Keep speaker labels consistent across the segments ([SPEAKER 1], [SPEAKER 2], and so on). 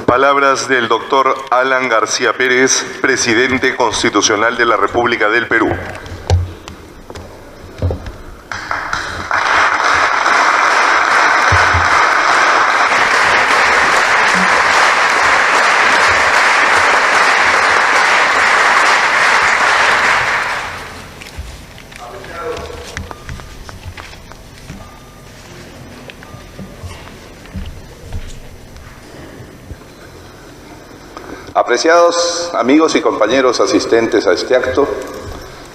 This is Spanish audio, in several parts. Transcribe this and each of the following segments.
[SPEAKER 1] Palabras del doctor Alan García Pérez, presidente constitucional de la República del Perú.
[SPEAKER 2] Apreciados amigos y compañeros asistentes a este acto,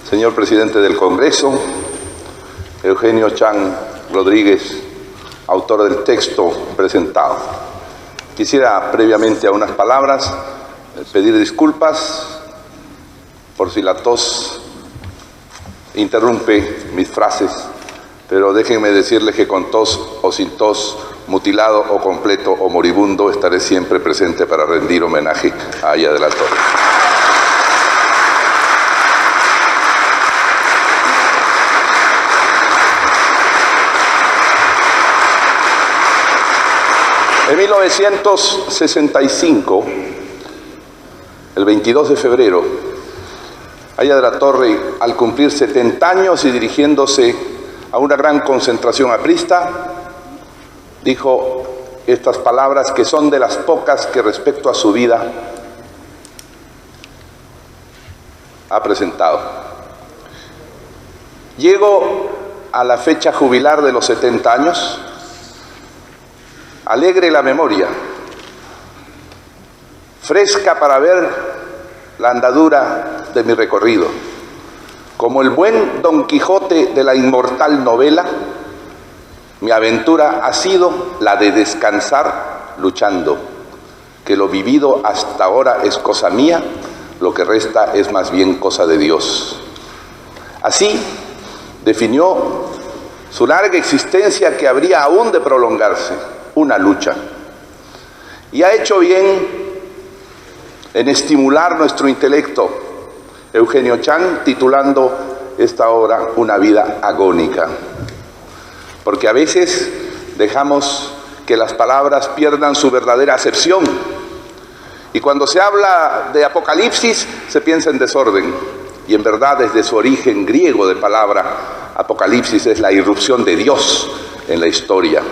[SPEAKER 2] señor presidente del Congreso, Eugenio Chang Rodríguez, autor del texto presentado. Quisiera, previamente a unas palabras, pedir disculpas por si la tos interrumpe mis frases, pero déjenme decirles que con tos o sin tos, mutilado o completo o moribundo, estaré siempre presente para rendir homenaje a Aya de la Torre. En 1965, el 22 de febrero, Aya de la Torre, al cumplir 70 años y dirigiéndose a una gran concentración aprista, dijo estas palabras que son de las pocas que respecto a su vida ha presentado. Llego a la fecha jubilar de los 70 años, alegre la memoria, fresca para ver la andadura de mi recorrido. Como el buen Don Quijote de la inmortal novela, mi aventura ha sido la de descansar luchando, que lo vivido hasta ahora es cosa mía, lo que resta es más bien cosa de Dios. Así definió su larga existencia, que habría aún de prolongarse, una lucha. Y ha hecho bien en estimular nuestro intelecto Eugenio Chang, titulando esta obra Una vida agónica. Porque a veces dejamos que las palabras pierdan su verdadera acepción. Y cuando se habla de Apocalipsis, se piensa en desorden. Y en verdad, desde su origen griego de palabra, Apocalipsis es la irrupción de Dios en la historia.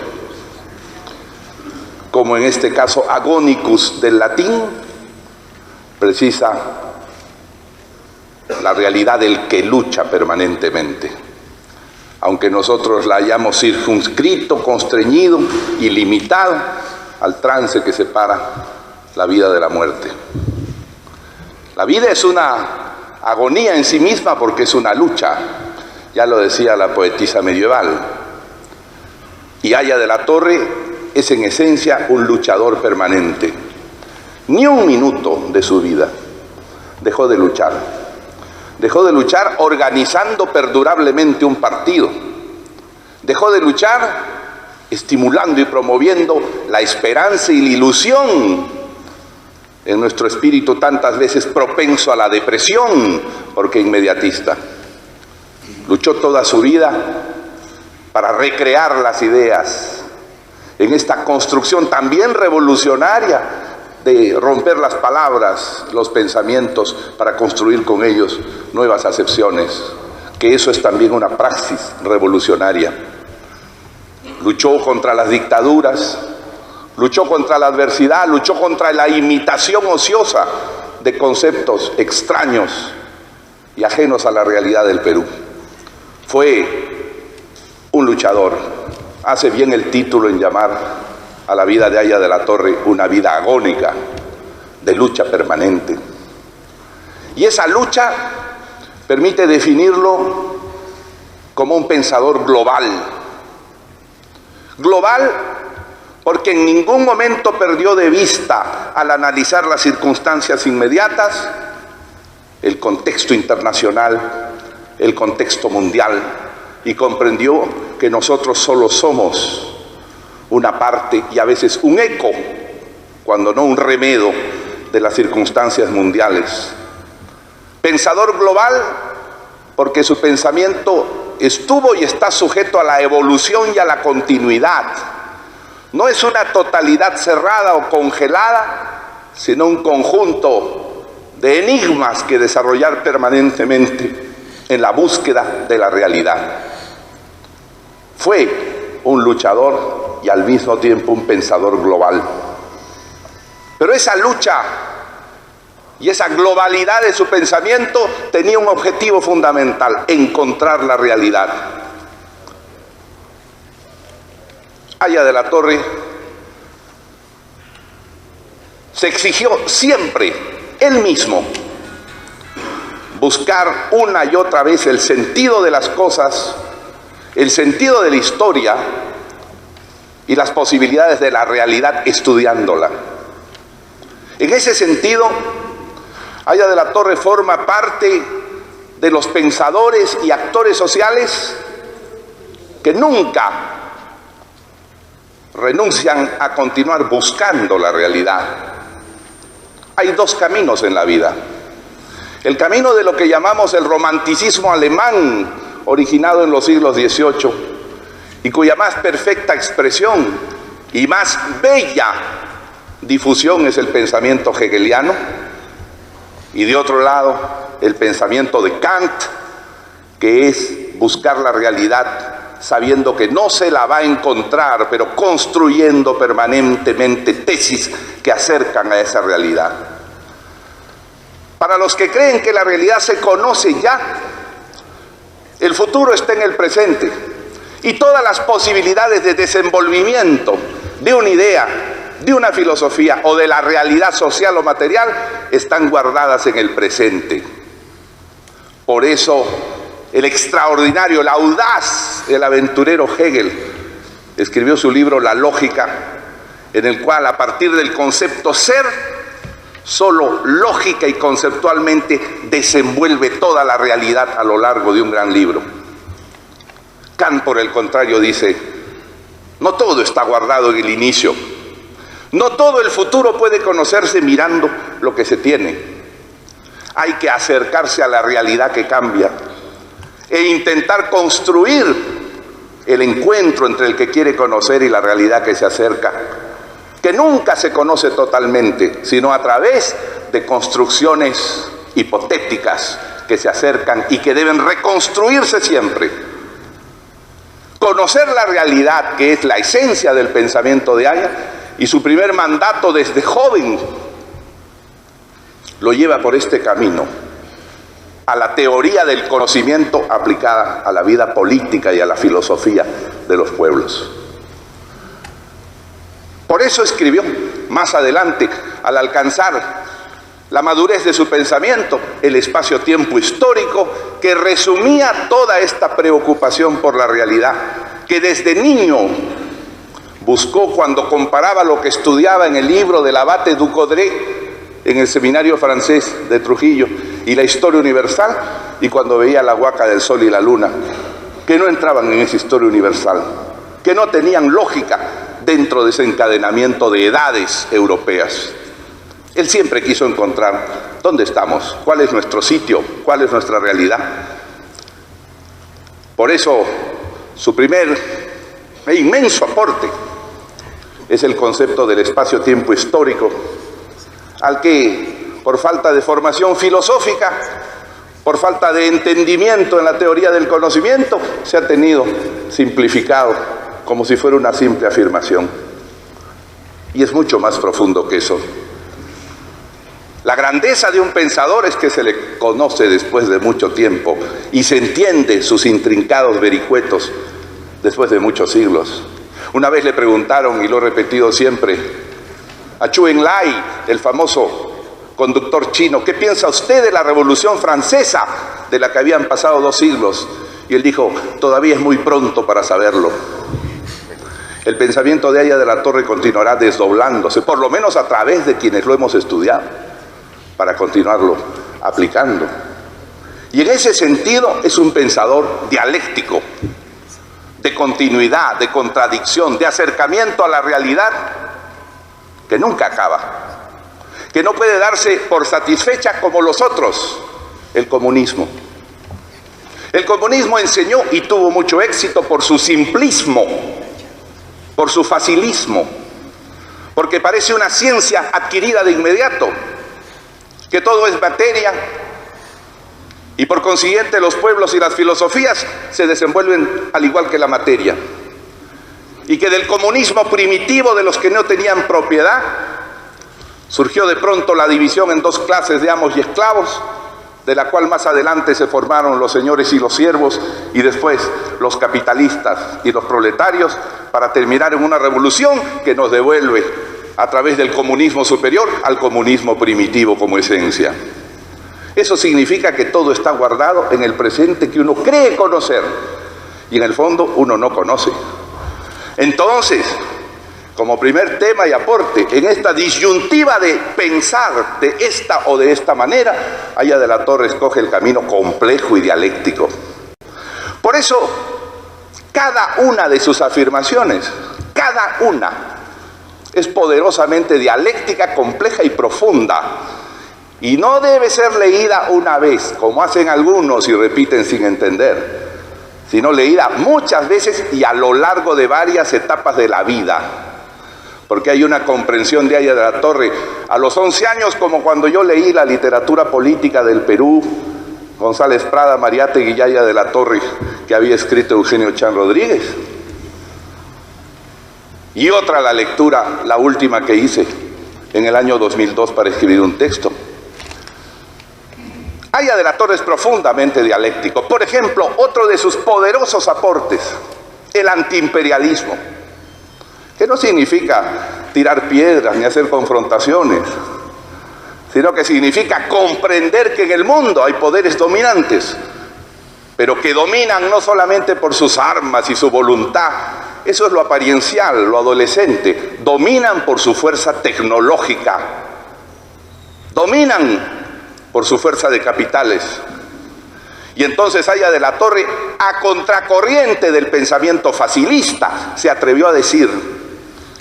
[SPEAKER 2] Como en este caso, agonicus del latín, precisa la realidad del que lucha permanentemente. Aunque nosotros la hayamos circunscrito, constreñido y limitado al trance que separa la vida de la muerte. La vida es una agonía en sí misma porque es una lucha, ya lo decía la poetisa medieval. Y Aya de la Torre es en esencia un luchador permanente. Ni un minuto de su vida dejó de luchar. Dejó de luchar organizando perdurablemente un partido. Dejó de luchar estimulando y promoviendo la esperanza y la ilusión en nuestro espíritu tantas veces propenso a la depresión, porque inmediatista. Luchó toda su vida para recrear las ideas en esta construcción también revolucionaria de romper las palabras, los pensamientos, para construir con ellos nuevas acepciones, que eso es también una praxis revolucionaria. Luchó contra las dictaduras, luchó contra la adversidad, luchó contra la imitación ociosa de conceptos extraños y ajenos a la realidad del Perú. Fue un luchador. Hace bien el título en llamar a la vida de Aya de la Torre una vida agónica, de lucha permanente. Y esa lucha permite definirlo como un pensador global. Global porque en ningún momento perdió de vista, al analizar las circunstancias inmediatas, el contexto internacional, el contexto mundial, y comprendió que nosotros solo somos una parte y a veces un eco, cuando no un remedio, de las circunstancias mundiales. Pensador global porque su pensamiento estuvo y está sujeto a la evolución y a la continuidad. No es una totalidad cerrada o congelada, sino un conjunto de enigmas que desarrollar permanentemente en la búsqueda de la realidad. Fue un luchador y al mismo tiempo un pensador global. Pero esa lucha y esa globalidad de su pensamiento tenía un objetivo fundamental: encontrar la realidad. Aya de la Torre se exigió siempre él mismo buscar una y otra vez el sentido de las cosas, el sentido de la historia y las posibilidades de la realidad estudiándola. En ese sentido, Aya de la Torre forma parte de los pensadores y actores sociales que nunca renuncian a continuar buscando la realidad. Hay dos caminos en la vida: el camino de lo que llamamos el romanticismo alemán, originado en los siglos XVIII, y cuya más perfecta expresión y más bella difusión es el pensamiento hegeliano, y de otro lado el pensamiento de Kant, que es buscar la realidad sabiendo que no se la va a encontrar, pero construyendo permanentemente tesis que acercan a esa realidad. Para los que creen que la realidad se conoce ya, el futuro está en el presente, y todas las posibilidades de desenvolvimiento de una idea, de una filosofía o de la realidad social o material están guardadas en el presente. Por eso el extraordinario, el audaz, el aventurero Hegel escribió su libro La Lógica, en el cual, a partir del concepto ser, solo lógica y conceptualmente desenvuelve toda la realidad a lo largo de un gran libro. Kant, por el contrario, dice: no todo está guardado en el inicio, no todo el futuro puede conocerse mirando lo que se tiene. Hay que acercarse a la realidad que cambia e intentar construir el encuentro entre el que quiere conocer y la realidad que se acerca, que nunca se conoce totalmente, sino a través de construcciones hipotéticas que se acercan y que deben reconstruirse siempre. Conocer la realidad, que es la esencia del pensamiento de Aya, y su primer mandato desde joven lo lleva por este camino, a la teoría del conocimiento aplicada a la vida política y a la filosofía de los pueblos. Por eso escribió más adelante, al alcanzar la madurez de su pensamiento, El espacio-tiempo histórico, que resumía toda esta preocupación por la realidad, que desde niño buscó cuando comparaba lo que estudiaba en el libro del abate Ducodré en el seminario francés de Trujillo y la historia universal, y cuando veía la huaca del sol y la luna, que no entraban en esa historia universal, que no tenían lógica dentro de ese encadenamiento de edades europeas. Él siempre quiso encontrar dónde estamos, cuál es nuestro sitio, cuál es nuestra realidad. Por eso su primer e inmenso aporte es el concepto del espacio-tiempo histórico, al que, por falta de formación filosófica, por falta de entendimiento en la teoría del conocimiento, se ha tenido simplificado como si fuera una simple afirmación. Y es mucho más profundo que eso. La grandeza de un pensador es que se le conoce después de mucho tiempo y se entiende sus intrincados vericuetos después de muchos siglos. Una vez le preguntaron, y lo he repetido siempre, a Chu Enlai, el famoso conductor chino: ¿qué piensa usted de la Revolución Francesa, de la que habían pasado 2 siglos? Y él dijo: todavía es muy pronto para saberlo. El pensamiento de Aya de la Torre continuará desdoblándose, por lo menos a través de quienes lo hemos estudiado, para continuarlo aplicando. Y en ese sentido es un pensador dialéctico, de continuidad, de contradicción, de acercamiento a la realidad, que nunca acaba, que no puede darse por satisfecha como los otros, el comunismo. El comunismo enseñó y tuvo mucho éxito por su simplismo, por su facilismo, porque parece una ciencia adquirida de inmediato, que todo es materia, y por consiguiente los pueblos y las filosofías se desenvuelven al igual que la materia, y que del comunismo primitivo de los que no tenían propiedad surgió de pronto la división en dos clases de amos y esclavos, de la cual más adelante se formaron los señores y los siervos, y después los capitalistas y los proletarios, para terminar en una revolución que nos devuelve a través del comunismo superior al comunismo primitivo como esencia. Eso significa que todo está guardado en el presente que uno cree conocer, y en el fondo uno no conoce. Entonces, como primer tema y aporte, en esta disyuntiva de pensar de esta o de esta manera, Aya de la Torre escoge el camino complejo y dialéctico. Por eso, cada una de sus afirmaciones, cada una, es poderosamente dialéctica, compleja y profunda. Y no debe ser leída una vez, como hacen algunos y repiten sin entender, sino leída muchas veces y a lo largo de varias etapas de la vida. Porque hay una comprensión de Aya de la Torre. A los 11 años, como cuando yo leí la literatura política del Perú, González Prada, Mariátegui y Aya de la Torre, que había escrito Eugenio Chan Rodríguez. Y otra la lectura, la última que hice en el año 2002 para escribir un texto. Aya de la Torre es profundamente dialéctico. Por ejemplo, otro de sus poderosos aportes, el antiimperialismo, que no significa tirar piedras ni hacer confrontaciones, sino que significa comprender que en el mundo hay poderes dominantes, pero que dominan no solamente por sus armas y su voluntad, eso es lo apariencial, lo adolescente, dominan por su fuerza tecnológica, dominan por su fuerza de capitales. Y entonces Aya de la Torre, a contracorriente del pensamiento facilista, se atrevió a decir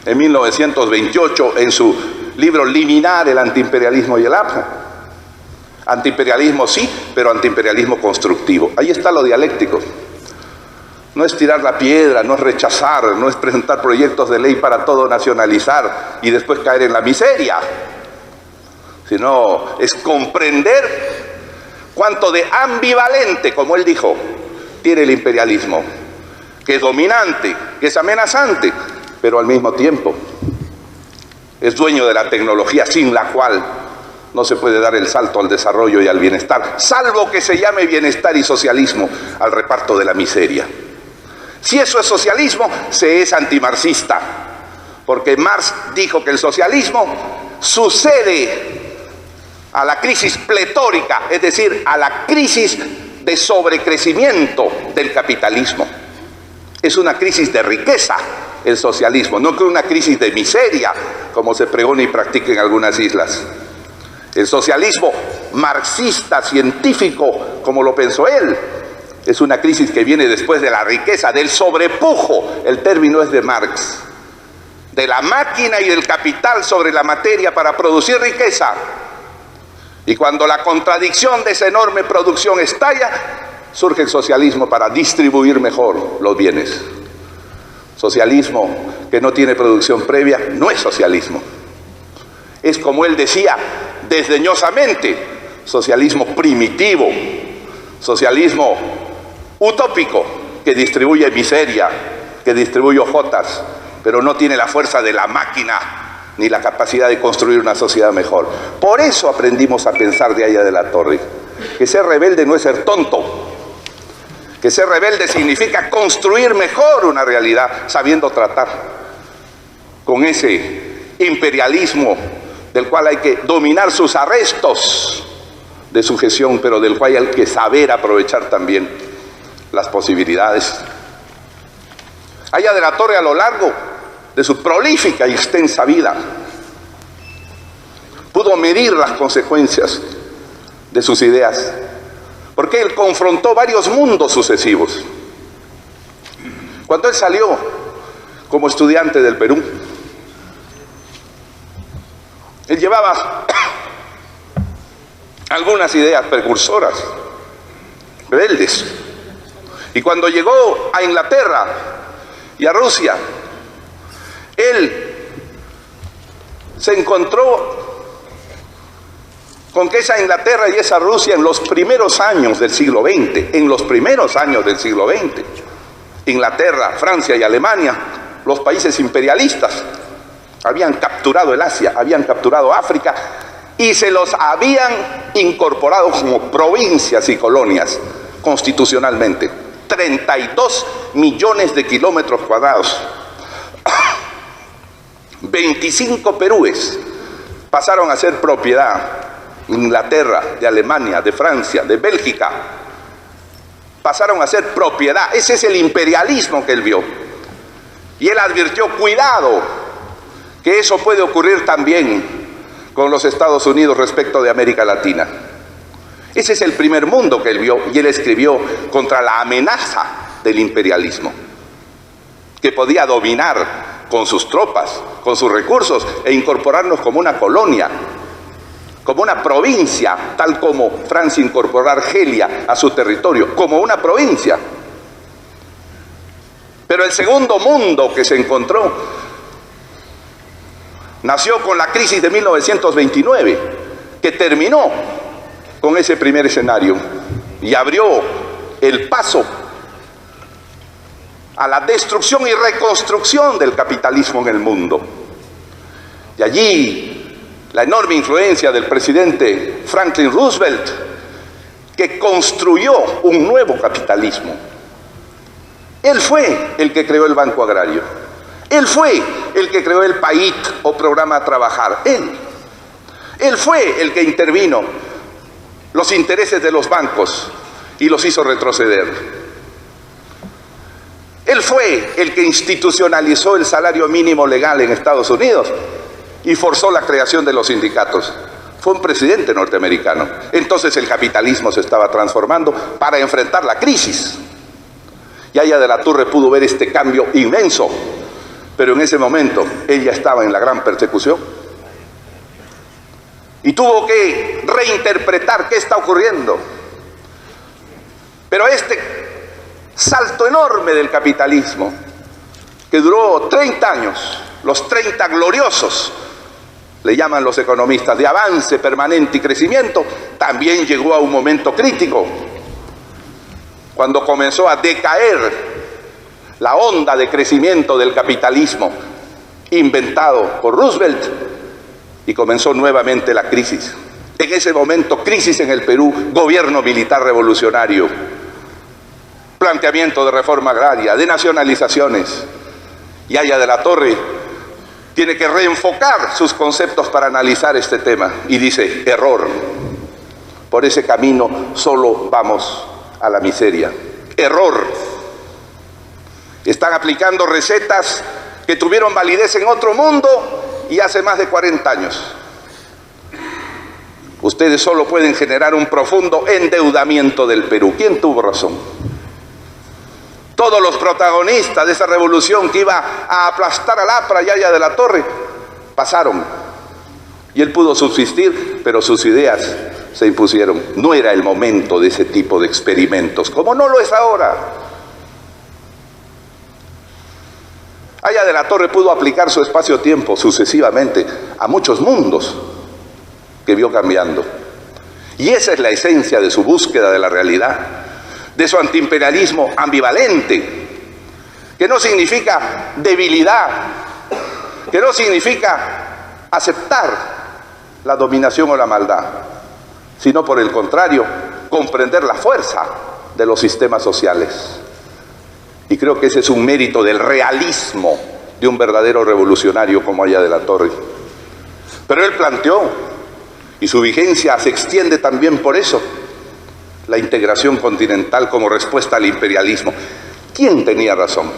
[SPEAKER 2] en 1928 en su libro Liminar el antiimperialismo y el APJA: antiimperialismo sí, pero antiimperialismo constructivo. Ahí está lo dialéctico. No es tirar la piedra, no es rechazar, no es presentar proyectos de ley para todo nacionalizar y después caer en la miseria, sino es comprender cuánto de ambivalente, como él dijo, tiene el imperialismo, que es dominante, que es amenazante, pero al mismo tiempo es dueño de la tecnología sin la cual no se puede dar el salto al desarrollo y al bienestar, salvo que se llame bienestar y socialismo al reparto de la miseria. Si eso es socialismo, se es antimarxista, porque Marx dijo que el socialismo sucede a la crisis pletórica, es decir, a la crisis de sobrecrecimiento del capitalismo. Es una crisis de riqueza el socialismo, no que una crisis de miseria, como se pregona y practica en algunas islas. El socialismo marxista, científico, como lo pensó él, es una crisis que viene después de la riqueza, del sobrepujo, el término es de Marx, de la máquina y del capital sobre la materia para producir riqueza. Y cuando la contradicción de esa enorme producción estalla, surge el socialismo para distribuir mejor los bienes. Socialismo que no tiene producción previa no es socialismo. Es, como él decía desdeñosamente, socialismo primitivo, socialismo utópico, que distribuye miseria, que distribuye hojotas, pero no tiene la fuerza de la máquina ni la capacidad de construir una sociedad mejor. Por eso aprendimos a pensar de Aya de la Torre, que ser rebelde no es ser tonto, que ser rebelde significa construir mejor una realidad, sabiendo tratar con ese imperialismo del cual hay que dominar sus arrestos de sujeción, pero del cual hay que saber aprovechar también las posibilidades. Aya de la Torre, a lo largo de su prolífica y extensa vida, pudo medir las consecuencias de sus ideas, porque él confrontó varios mundos sucesivos. Cuando él salió como estudiante del Perú, él llevaba algunas ideas precursoras, rebeldes, y cuando llegó a Inglaterra y a Rusia, él se encontró con que esa Inglaterra y esa Rusia en los primeros años del siglo XX, Inglaterra, Francia y Alemania, los países imperialistas, habían capturado el Asia, habían capturado África y se los habían incorporado como provincias y colonias constitucionalmente. 32 millones de kilómetros cuadrados. 25 Perúes pasaron a ser propiedad de Inglaterra, de Alemania, de Francia, de Bélgica. Pasaron a ser propiedad. Ese es el imperialismo que él vio. Y él advirtió, cuidado, que eso puede ocurrir también con los Estados Unidos respecto de América Latina. Ese es el primer mundo que él vio, y él escribió contra la amenaza del imperialismo, que podía dominar con sus tropas, con sus recursos, e incorporarnos como una colonia, como una provincia, tal como Francia incorporó a Argelia a su territorio, como una provincia. Pero el segundo mundo que se encontró nació con la crisis de 1929, que terminó con ese primer escenario y abrió el paso a la destrucción y reconstrucción del capitalismo en el mundo. Y allí la enorme influencia del presidente Franklin Roosevelt, que construyó un nuevo capitalismo. Él fue el que creó el Banco Agrario. Él fue el que creó el PAIT o Programa a Trabajar. Él fue el que intervino los intereses de los bancos y los hizo retroceder. Él fue el que institucionalizó el salario mínimo legal en Estados Unidos y forzó la creación de los sindicatos. Fue un presidente norteamericano. Entonces el capitalismo se estaba transformando para enfrentar la crisis. Y Aya de la Torre pudo ver este cambio inmenso, pero en ese momento ella estaba en la gran persecución y tuvo que reinterpretar qué está ocurriendo. Pero este salto enorme del capitalismo, que duró 30 años, los 30 gloriosos, le llaman los economistas, de avance permanente y crecimiento, también llegó a un momento crítico, cuando comenzó a decaer la onda de crecimiento del capitalismo inventado por Roosevelt, y comenzó nuevamente la crisis. En ese momento, crisis en el Perú, gobierno militar revolucionario, planteamiento de reforma agraria, de nacionalizaciones. Y Aya de la Torre tiene que reenfocar sus conceptos para analizar este tema. Y dice, error. Por ese camino solo vamos a la miseria. Error. Están aplicando recetas que tuvieron validez en otro mundo y hace más de 40 años. Ustedes solo pueden generar un profundo endeudamiento del Perú. ¿Quién tuvo razón? Todos los protagonistas de esa revolución que iba a aplastar al APRA y Aya de la Torre pasaron. Y él pudo subsistir, pero sus ideas se impusieron. No era el momento de ese tipo de experimentos, como no lo es ahora. Aya de la Torre pudo aplicar su espacio-tiempo sucesivamente a muchos mundos que vio cambiando. Y esa es la esencia de su búsqueda de la realidad, de su antiimperialismo ambivalente, que no significa debilidad, que no significa aceptar la dominación o la maldad, sino por el contrario, comprender la fuerza de los sistemas sociales. Y creo que ese es un mérito del realismo de un verdadero revolucionario como Aya de la Torre. Pero él planteó, y su vigencia se extiende también por eso, la integración continental como respuesta al imperialismo. ¿Quién tenía razón?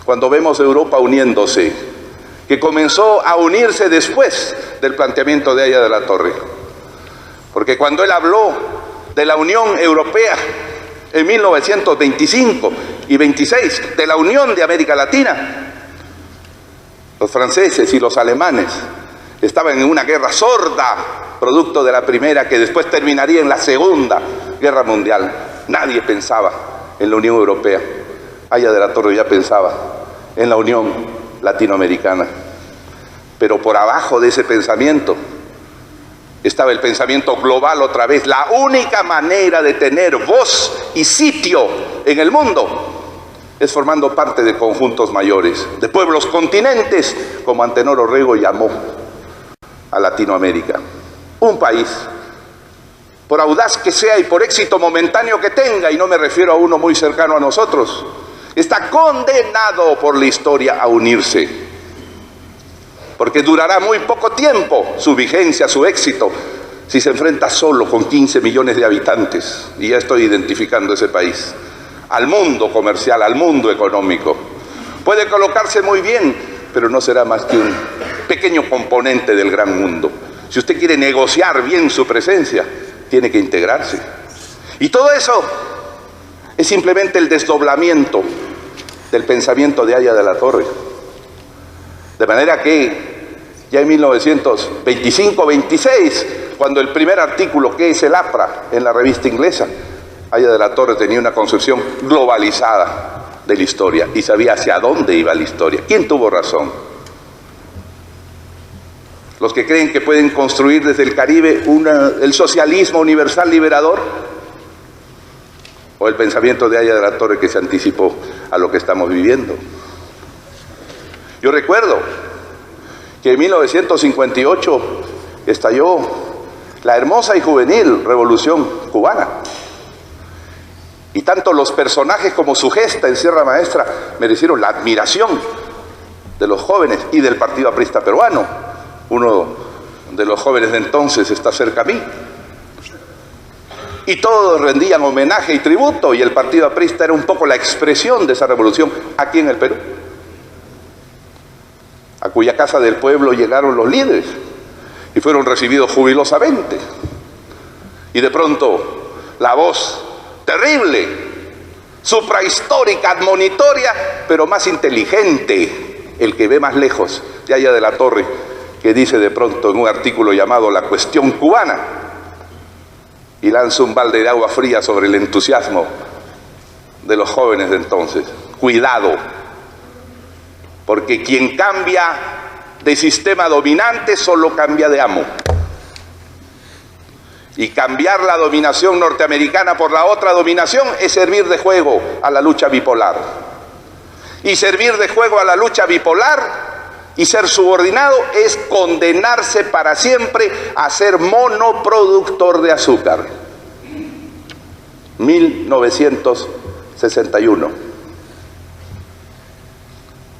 [SPEAKER 2] Cuando vemos Europa uniéndose, que comenzó a unirse después del planteamiento de Aya de la Torre. Porque cuando él habló de la Unión Europea en 1925 y 26, de la Unión de América Latina, los franceses y los alemanes estaban en una guerra sorda, producto de la primera, que después terminaría en la Segunda Guerra Mundial. Nadie pensaba en la Unión Europea. Aya de la Torre ya pensaba en la Unión Latinoamericana. Pero por abajo de ese pensamiento estaba el pensamiento global otra vez. La única manera de tener voz y sitio en el mundo es formando parte de conjuntos mayores, de pueblos continentes, como Antenor Orrego llamó a Latinoamérica. Un país, por audaz que sea y por éxito momentáneo que tenga, y no me refiero a uno muy cercano a nosotros, está condenado por la historia a unirse, porque durará muy poco tiempo su vigencia, su éxito, si se enfrenta solo con 15 millones de habitantes, y ya estoy identificando ese país, al mundo comercial, al mundo económico. Puede colocarse muy bien, pero no será más que un pequeño componente del gran mundo. Si usted quiere negociar bien su presencia, tiene que integrarse. Y todo eso es simplemente el desdoblamiento del pensamiento de Aya de la Torre. De manera que ya en 1925-26, cuando el primer artículo, que es el APRA, en la revista inglesa, Aya de la Torre tenía una concepción globalizada de la historia y sabía hacia dónde iba la historia. ¿Quién tuvo razón? Los que creen que pueden construir desde el Caribe el socialismo universal liberador, o el pensamiento de Aya de la Torre, que se anticipó a lo que estamos viviendo. Yo recuerdo que en 1958 estalló la hermosa y juvenil Revolución Cubana. Y tanto los personajes como su gesta en Sierra Maestra merecieron la admiración de los jóvenes y del Partido Aprista Peruano. Uno de los jóvenes de entonces está cerca a mí. Y todos rendían homenaje y tributo, y el Partido Aprista era un poco la expresión de esa revolución aquí en el Perú, a cuya casa del pueblo llegaron los líderes y fueron recibidos jubilosamente. Y de pronto la voz terrible, suprahistórica, admonitoria, pero más inteligente, el que ve más lejos, de Aya de la Torre, que dice de pronto en un artículo llamado La Cuestión Cubana, y lanza un balde de agua fría sobre el entusiasmo de los jóvenes de entonces. Cuidado, porque quien cambia de sistema dominante solo cambia de amo. Y cambiar la dominación norteamericana por la otra dominación es servir de juego a la lucha bipolar. Y servir de juego a la lucha bipolar y ser subordinado es condenarse para siempre a ser monoproductor de azúcar. 1961.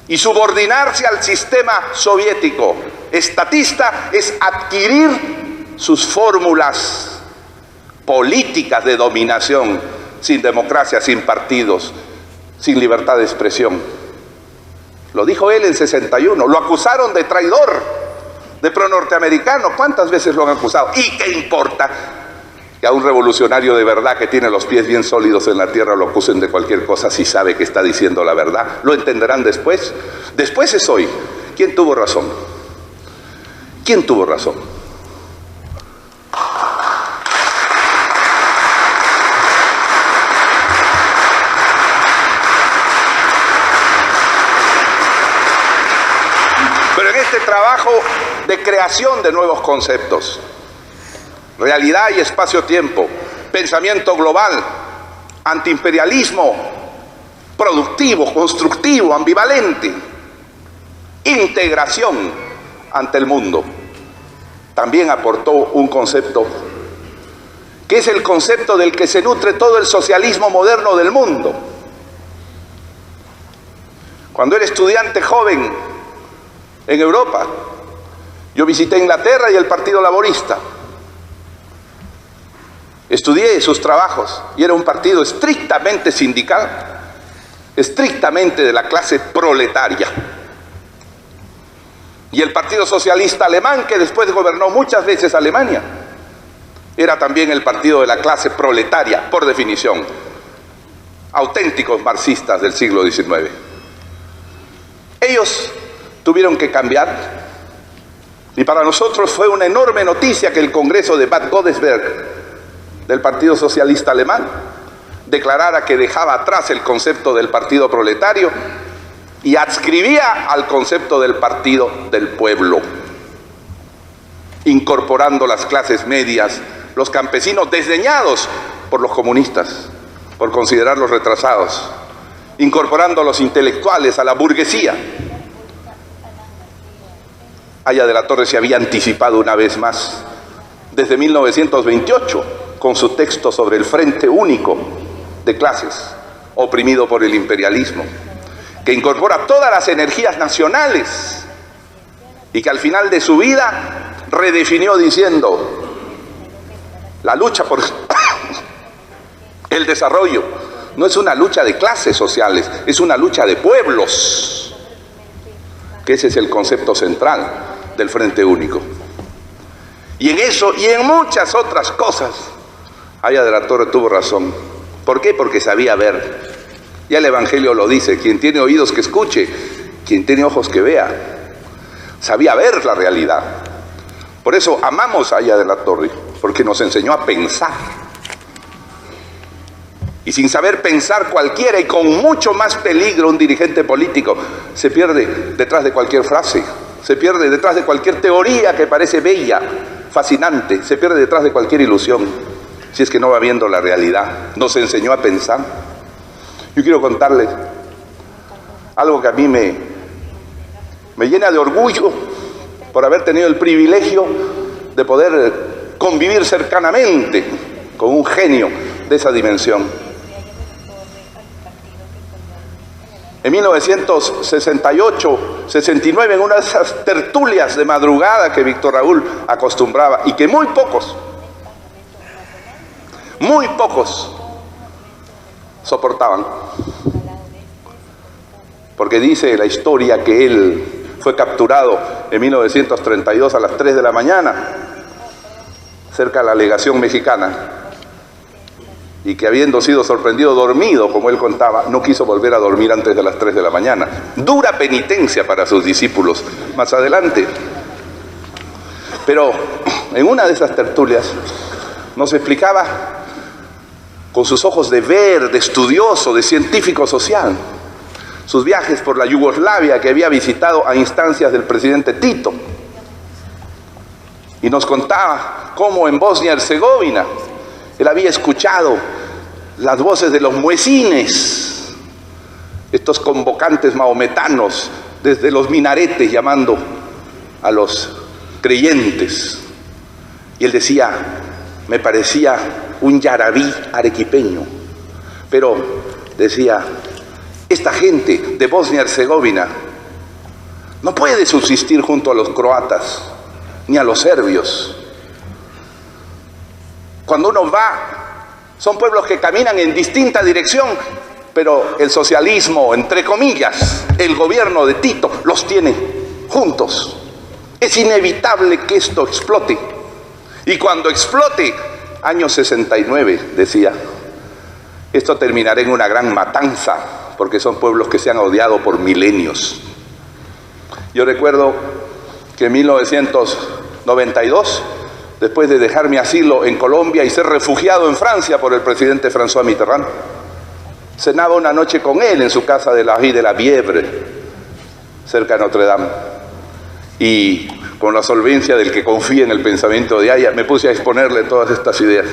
[SPEAKER 2] Y subordinarse al sistema soviético estatista es adquirir sus fórmulas políticas de dominación, sin democracia, sin partidos, sin libertad de expresión. Lo dijo él en 61, lo acusaron de traidor, de pro-norteamericano. ¿Cuántas veces lo han acusado? ¿Y qué importa que a un revolucionario de verdad que tiene los pies bien sólidos en la tierra lo acusen de cualquier cosa si sabe que está diciendo la verdad? Lo entenderán después. Después es hoy. ¿Quién tuvo razón? ¿Quién tuvo razón? Trabajo de creación de nuevos conceptos, realidad y espacio-tiempo, pensamiento global, antiimperialismo, productivo, constructivo, ambivalente, integración ante el mundo. También aportó un concepto que es el concepto del que se nutre todo el socialismo moderno del mundo. Cuando era estudiante joven en Europa, yo visité Inglaterra y el Partido Laborista. Estudié sus trabajos y era un partido estrictamente sindical, estrictamente de la clase proletaria. Y el Partido Socialista Alemán, que después gobernó muchas veces Alemania, era también el partido de la clase proletaria, por definición. Auténticos marxistas del siglo XIX. Ellos tuvieron que cambiar, y para nosotros fue una enorme noticia que el Congreso de Bad Godesberg del Partido Socialista Alemán declarara que dejaba atrás el concepto del partido proletario y adscribía al concepto del partido del pueblo, incorporando las clases medias, los campesinos desdeñados por los comunistas, por considerarlos retrasados, incorporando a los intelectuales, a la burguesía. Aya de la Torre se había anticipado una vez más, desde 1928, con su texto sobre el Frente Único de Clases, oprimido por el imperialismo, que incorpora todas las energías nacionales y que al final de su vida redefinió diciendo: la lucha por el desarrollo no es una lucha de clases sociales, es una lucha de pueblos, que ese es el concepto central del Frente Único. Y en eso y en muchas otras cosas, Aya de la Torre tuvo razón. ¿Por qué? Porque sabía ver. Ya el Evangelio lo dice: quien tiene oídos que escuche, quien tiene ojos que vea. Sabía ver la realidad. Por eso amamos a Aya de la Torre, porque nos enseñó a pensar. Y sin saber pensar cualquiera, y con mucho más peligro, un dirigente político se pierde detrás de cualquier frase, se pierde detrás de cualquier teoría que parece bella, fascinante, se pierde detrás de cualquier ilusión, si es que no va viendo la realidad. Nos enseñó a pensar. Yo quiero contarles algo que a mí me llena de orgullo por haber tenido el privilegio de poder convivir cercanamente con un genio de esa dimensión. En 1968, 69, en una de esas tertulias de madrugada que Víctor Raúl acostumbraba y que muy pocos soportaban, porque dice la historia que él fue capturado en 1932 a las 3 de la mañana, cerca de la legación mexicana, y que habiendo sido sorprendido dormido, como él contaba, no quiso volver a dormir antes de las 3 de la mañana. Dura penitencia para sus discípulos más adelante. Pero en una de esas tertulias nos explicaba, con sus ojos de ver, de estudioso, de científico social, sus viajes por la Yugoslavia que había visitado a instancias del presidente Tito. Y nos contaba cómo en Bosnia-Herzegovina él había escuchado las voces de los muezines, estos convocantes mahometanos, desde los minaretes llamando a los creyentes. Y él decía: me parecía un yarabí arequipeño. Pero decía: esta gente de Bosnia-Herzegovina no puede subsistir junto a los croatas ni a los serbios. Cuando uno va, son pueblos que caminan en distinta dirección, pero el socialismo, entre comillas, el gobierno de Tito, los tiene juntos. Es inevitable que esto explote. Y cuando explote, año 69, decía, esto terminará en una gran matanza, porque son pueblos que se han odiado por milenios. Yo recuerdo que en 1992, después de dejar mi asilo en Colombia y ser refugiado en Francia por el presidente François Mitterrand, cenaba una noche con él en su casa de la Rue de la Bièvre, cerca de Notre Dame. Y con la solvencia del que confía en el pensamiento de Aya, me puse a exponerle todas estas ideas.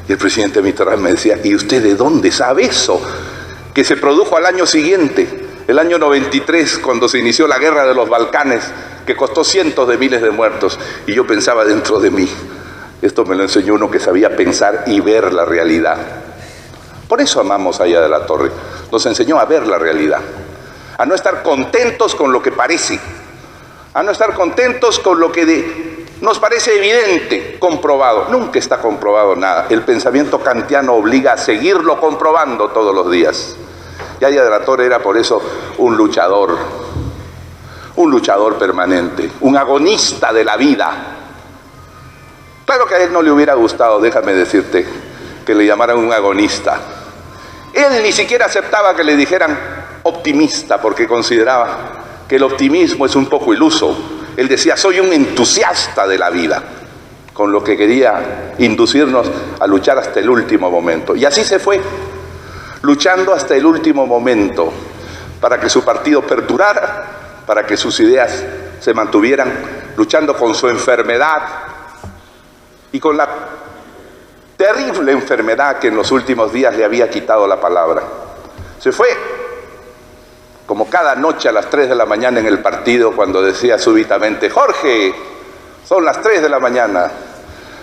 [SPEAKER 2] Y el presidente Mitterrand me decía: ¿y usted de dónde sabe eso? Que se produjo al año siguiente, el año 93, cuando se inició la guerra de los Balcanes, que costó cientos de miles de muertos. Y yo pensaba dentro de mí, esto me lo enseñó uno que sabía pensar y ver la realidad. Por eso amamos a Aya de la Torre. Nos enseñó a ver la realidad, a no estar contentos con lo que parece, a no estar contentos con lo que nos parece evidente, comprobado. Nunca está comprobado nada. El pensamiento kantiano obliga a seguirlo comprobando todos los días. Y Aya de la Torre era por eso un luchador permanente, un agonista de la vida. Claro que a él no le hubiera gustado, déjame decirte, que le llamaran un agonista. Él ni siquiera aceptaba que le dijeran optimista, porque consideraba que el optimismo es un poco iluso. Él decía: soy un entusiasta de la vida, con lo que quería inducirnos a luchar hasta el último momento. Y así se fue, luchando hasta el último momento, para que su partido perdurara, para que sus ideas se mantuvieran, luchando con su enfermedad y con la terrible enfermedad que en los últimos días le había quitado la palabra. Se fue, como cada noche a las 3 de la mañana en el partido, cuando decía súbitamente: Jorge, son las 3 de la mañana.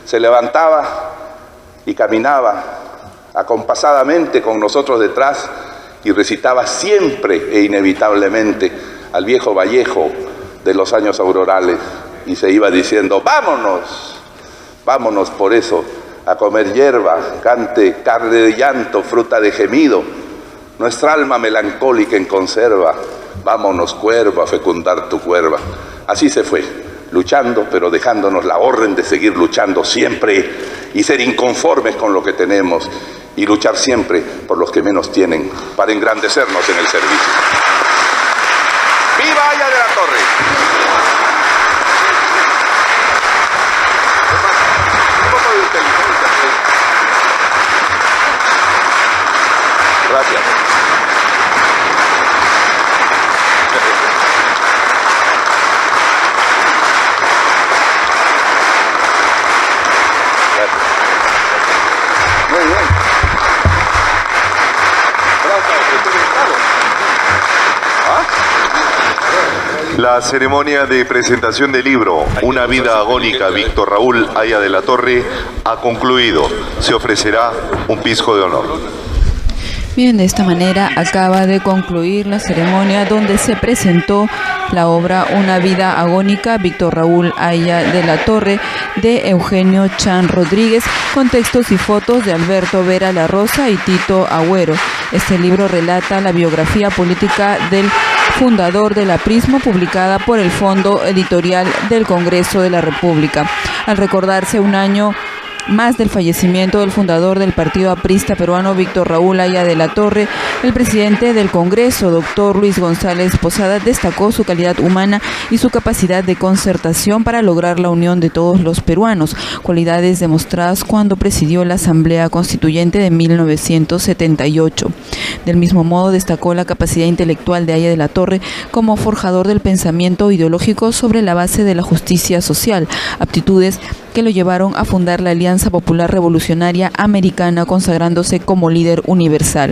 [SPEAKER 2] Se levantaba y caminaba acompasadamente con nosotros detrás y recitaba siempre e inevitablemente al viejo Vallejo de los años aurorales, y se iba diciendo: vámonos, vámonos por eso, a comer hierba, cante, carne de llanto, fruta de gemido, nuestra alma melancólica en conserva, vámonos cuervo a fecundar tu cuerva. Así se fue, luchando, pero dejándonos la orden de seguir luchando siempre y ser inconformes con lo que tenemos y luchar siempre por los que menos tienen, para engrandecernos en el servicio. ¡Viva Aya de la Torre! Gracias. Muy bien.
[SPEAKER 1] La ceremonia de presentación del libro Una vida agónica, Víctor Raúl Aya de la Torre, ha concluido. Se ofrecerá un pisco de honor.
[SPEAKER 3] Bien, de esta manera acaba de concluir la ceremonia donde se presentó la obra Una vida agónica, Víctor Raúl Aya de la Torre, de Eugenio Chan Rodríguez, con textos y fotos de Alberto Vera La Rosa y Tito Agüero. Este libro relata la biografía política del fundador del aprismo, publicada por el Fondo Editorial del Congreso de la República. Al recordarse un año más del fallecimiento del fundador del Partido Aprista Peruano, Víctor Raúl Aya de la Torre, el presidente del Congreso, doctor Luis González Posada, destacó su calidad humana y su capacidad de concertación para lograr la unión de todos los peruanos, cualidades demostradas cuando presidió la Asamblea Constituyente de 1978. Del mismo modo, destacó la capacidad intelectual de Aya de la Torre como forjador del pensamiento ideológico sobre la base de la justicia social, aptitudes que lo llevaron a fundar la Alianza Popular Revolucionaria Americana, consagrándose como líder universal.